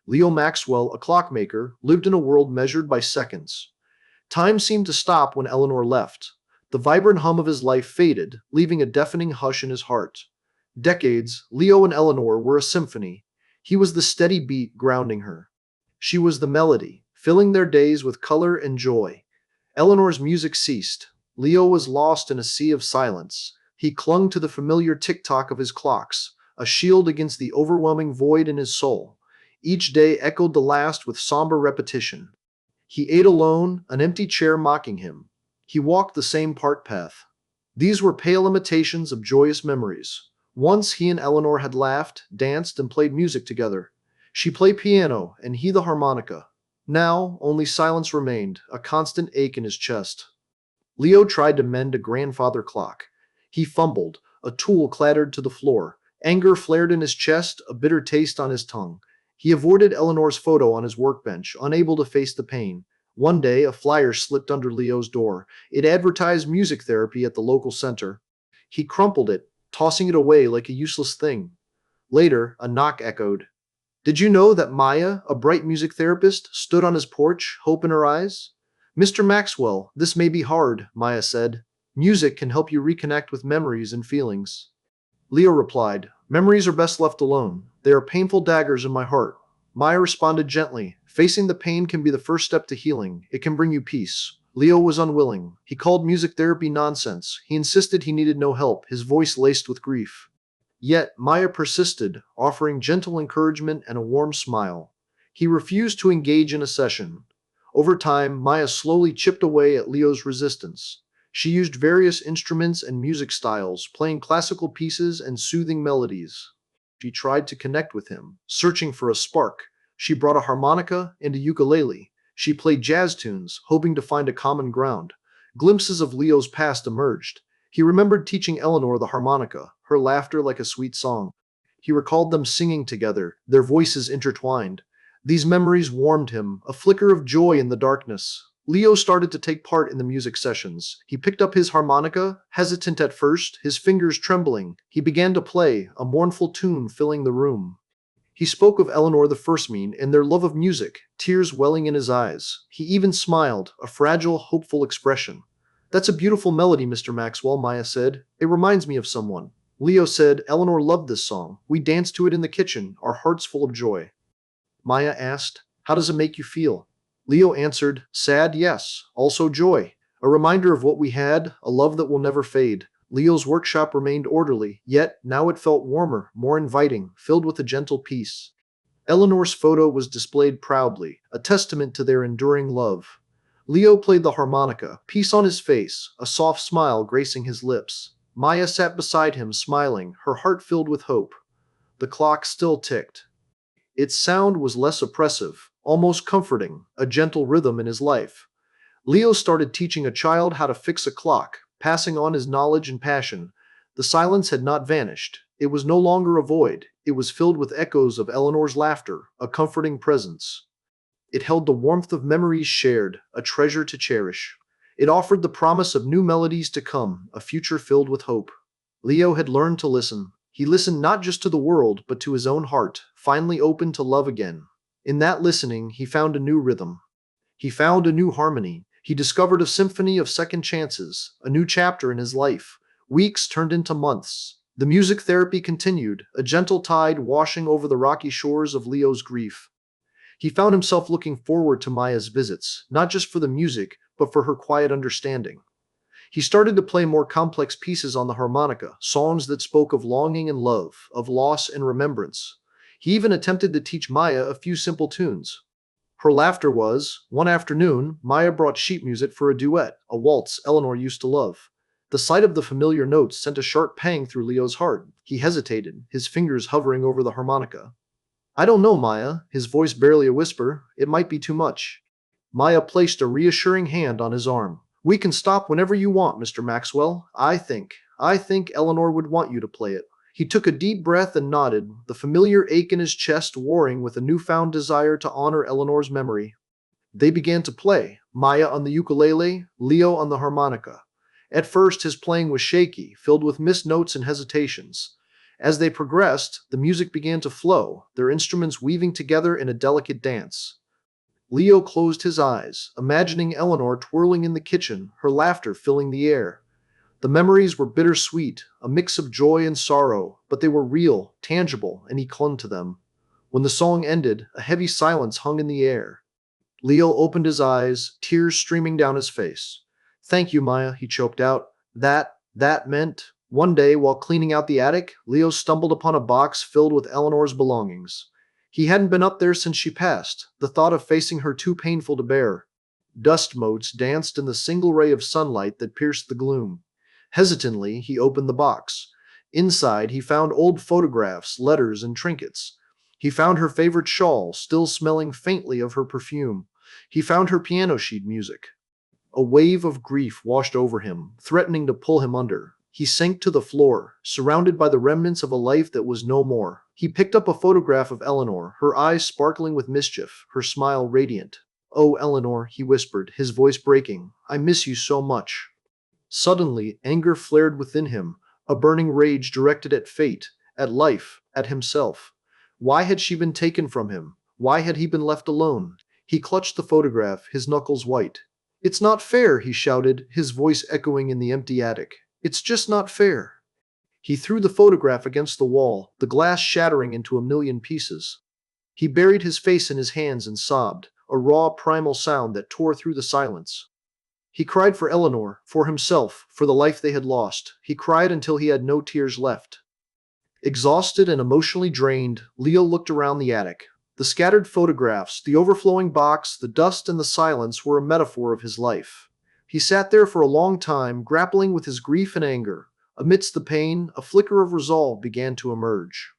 Leo Maxwell, a clockmaker, lived in a world measured by seconds. Time seemed to stop when Eleanor left. The vibrant hum of his life faded, leaving a deafening hush in his heart. Decades, Leo and Eleanor were a symphony. He was the steady beat grounding her. She was the melody, filling their days with color and joy. Eleanor's music ceased. Leo was lost in a sea of silence. He clung to the familiar tick-tock of his clocks, a shield against the overwhelming void in his soul. Each day echoed the last with somber repetition. He ate alone, an empty chair mocking him. He walked the same part path. These were pale imitations of joyous memories. Once he and Eleanor had laughed, danced, and played music together. She played piano, and he the harmonica. Now, only silence remained, a constant ache in his chest. Leo tried to mend a grandfather clock. He fumbled. A tool clattered to the floor. Anger flared in his chest, a bitter taste on his tongue. He avoided Eleanor's photo on his workbench, unable to face the pain. One day, a flyer slipped under Leo's door. It advertised music therapy at the local center. He crumpled it, tossing it away like a useless thing. Later, a knock echoed. Did you know that Maya, a bright music therapist, stood on his porch, hope in her eyes? Mr. Maxwell, this may be hard, Maya said. Music can help you reconnect with memories and feelings. Leo replied, Memories are best left alone. They are painful daggers in my heart. Maya responded gently, Facing the pain can be the first step to healing. It can bring you peace. Leo was unwilling. He called music therapy nonsense. He insisted he needed no help, his voice laced with grief. Yet Maya persisted, offering gentle encouragement and a warm smile. He refused to engage in a session. Over time, Maya slowly chipped away at Leo's resistance. She used various instruments and music styles, playing classical pieces and soothing melodies. She tried to connect with him, searching for a spark. She brought a harmonica and a ukulele. She played jazz tunes, hoping to find a common ground. Glimpses of Leo's past emerged. He remembered teaching Eleanor the harmonica, her laughter like a sweet song. He recalled them singing together, their voices intertwined. These memories warmed him, a flicker of joy in the darkness. Leo started to take part in the music sessions. He picked up his harmonica, hesitant at first, his fingers trembling. He began to play, a mournful tune filling the room. He spoke of Eleanor the Firstmean and their love of music, tears welling in his eyes. He even smiled, a fragile, hopeful expression. That's a beautiful melody, Mr. Maxwell, Maya said. It reminds me of someone. Leo said, Eleanor loved this song. We danced to it in the kitchen, our hearts full of joy. Maya asked, How does it make you feel? Leo answered, Sad, yes, also joy. A reminder of what we had, a love that will never fade. Leo's workshop remained orderly, yet now it felt warmer, more inviting, filled with a gentle peace. Eleanor's photo was displayed proudly, a testament to their enduring love. Leo played the harmonica, peace on his face, a soft smile gracing his lips. Maya sat beside him, smiling, her heart filled with hope. The clock still ticked. Its sound was less oppressive, almost comforting, a gentle rhythm in his life. Leo started teaching a child how to fix a clock, passing on his knowledge and passion. The silence had not vanished. It was no longer a void. It was filled with echoes of Eleanor's laughter, a comforting presence. It held the warmth of memories shared, a treasure to cherish. It offered the promise of new melodies to come, a future filled with hope. Leo had learned to listen. He listened not just to the world, but to his own heart, finally open to love again. In that listening, he found a new rhythm. He found a new harmony. He discovered a symphony of second chances, a new chapter in his life. Weeks turned into months. The music therapy continued, a gentle tide washing over the rocky shores of Leo's grief. He found himself looking forward to Maya's visits, not just for the music, but for her quiet understanding. He started to play more complex pieces on the harmonica, songs that spoke of longing and love, of loss and remembrance. He even attempted to teach Maya a few simple tunes. Her laughter was, one afternoon, Maya brought sheet music for a duet, a waltz Eleanor used to love. The sight of the familiar notes sent a sharp pang through Leo's heart. He hesitated, his fingers hovering over the harmonica. I don't know, Maya, his voice barely a whisper. It might be too much. Maya placed a reassuring hand on his arm. We can stop whenever you want, Mr. Maxwell. I think Eleanor would want you to play it. He took a deep breath and nodded, the familiar ache in his chest warring with a newfound desire to honor Eleanor's memory. They began to play, Maya on the ukulele, Leo on the harmonica. At first, his playing was shaky, filled with missed notes and hesitations. As they progressed, the music began to flow, their instruments weaving together in a delicate dance. Leo closed his eyes, imagining Eleanor twirling in the kitchen, her laughter filling the air. The memories were bittersweet, a mix of joy and sorrow, but they were real, tangible, and he clung to them. When the song ended, a heavy silence hung in the air. Leo opened his eyes, tears streaming down his face. "Thank you, Maya," he choked out. That meant. One day, while cleaning out the attic, Leo stumbled upon a box filled with Eleanor's belongings. He hadn't been up there since she passed, the thought of facing her too painful to bear. Dust motes danced in the single ray of sunlight that pierced the gloom. Hesitantly, he opened the box. Inside, he found old photographs, letters, and trinkets. He found her favorite shawl, still smelling faintly of her perfume. He found her piano sheet music. A wave of grief washed over him, threatening to pull him under. He sank to the floor, surrounded by the remnants of a life that was no more. He picked up a photograph of Eleanor, her eyes sparkling with mischief, her smile radiant. "Oh, Eleanor," he whispered, his voice breaking, "I miss you so much." Suddenly, anger flared within him, a burning rage directed at fate, at life, at himself. Why had she been taken from him? Why had he been left alone? He clutched the photograph, his knuckles white. "It's not fair," he shouted, his voice echoing in the empty attic. "It's just not fair." He threw the photograph against the wall, the glass shattering into a million pieces. He buried his face in his hands and sobbed, a raw, primal sound that tore through the silence. He cried for Eleanor, for himself, for the life they had lost. He cried until he had no tears left. Exhausted and emotionally drained, Leo looked around the attic. The scattered photographs, the overflowing box, the dust and the silence were a metaphor of his life. He sat there for a long time, grappling with his grief and anger. Amidst the pain, a flicker of resolve began to emerge.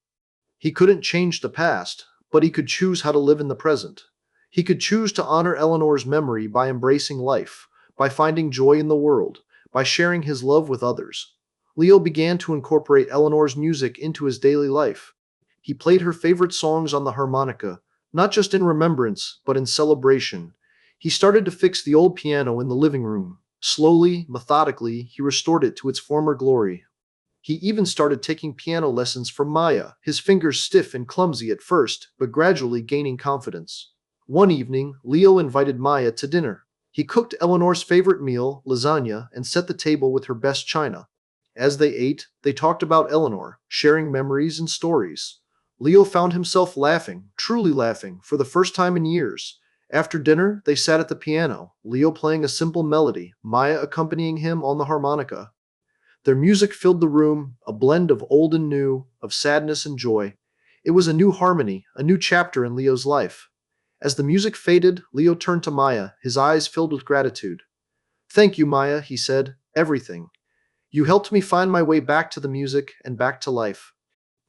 He couldn't change the past, but he could choose how to live in the present. He could choose to honor Eleanor's memory by embracing life, by finding joy in the world, by sharing his love with others. Leo began to incorporate Eleanor's music into his daily life. He played her favorite songs on the harmonica, not just in remembrance, but in celebration. He started to fix the old piano in the living room. Slowly, methodically, he restored it to its former glory. He even started taking piano lessons from Maya, his fingers stiff and clumsy at first, but gradually gaining confidence. One evening, Leo invited Maya to dinner. He cooked Eleanor's favorite meal, lasagna, and set the table with her best china. As they ate, they talked about Eleanor, sharing memories and stories. Leo found himself laughing, truly laughing, for the first time in years. After dinner, they sat at the piano, Leo playing a simple melody, Maya accompanying him on the harmonica. Their music filled the room, a blend of old and new, of sadness and joy. It was a new harmony, a new chapter in Leo's life. As the music faded, Leo turned to Maya, his eyes filled with gratitude. "Thank you, Maya," he said, "everything. You helped me find my way back to the music and back to life."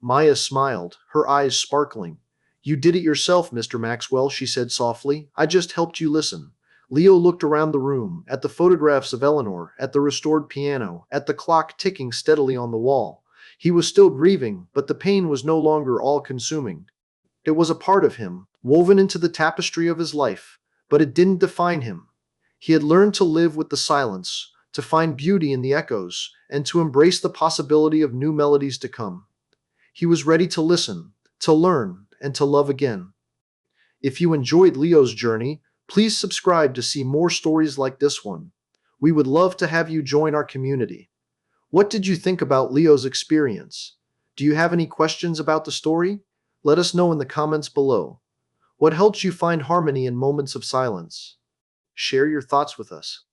Maya smiled, her eyes sparkling. "You did it yourself, Mr. Maxwell," she said softly. "I just helped you listen." Leo looked around the room, at the photographs of Eleanor, at the restored piano, at the clock ticking steadily on the wall. He was still grieving, but the pain was no longer all-consuming. It was a part of him, woven into the tapestry of his life, but it didn't define him. He had learned to live with the silence, to find beauty in the echoes, and to embrace the possibility of new melodies to come. He was ready to listen, to learn, and to love again. If you enjoyed Leo's journey, please subscribe to see more stories like this one. We would love to have you join our community. What did you think about Leo's experience? Do you have any questions about the story? Let us know in the comments below. What helps you find harmony in moments of silence? Share your thoughts with us.